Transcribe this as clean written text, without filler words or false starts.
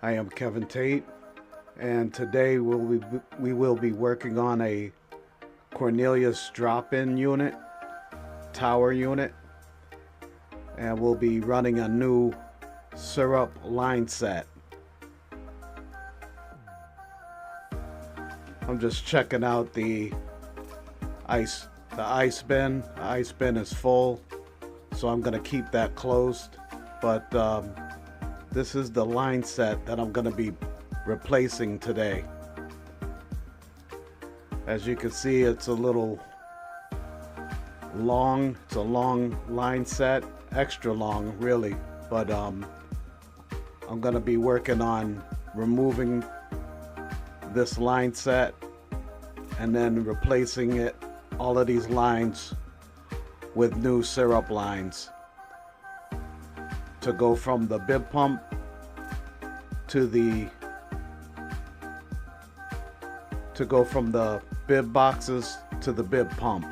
I am Kevin Tate, and today we will be working on a Cornelius Drop-In unit, tower unit, and we'll be running a new syrup line set. I'm just checking out the ice bin. The ice bin is full, so I'm going to keep that closed, but this is the line set that I'm going to be replacing today. As you can see, it's a little long. It's a long line set, extra long really, but I'm going to be working on removing this line set and then replacing it, all of these lines, with new syrup lines to go from the bib pump to the bib boxes to the bib pump.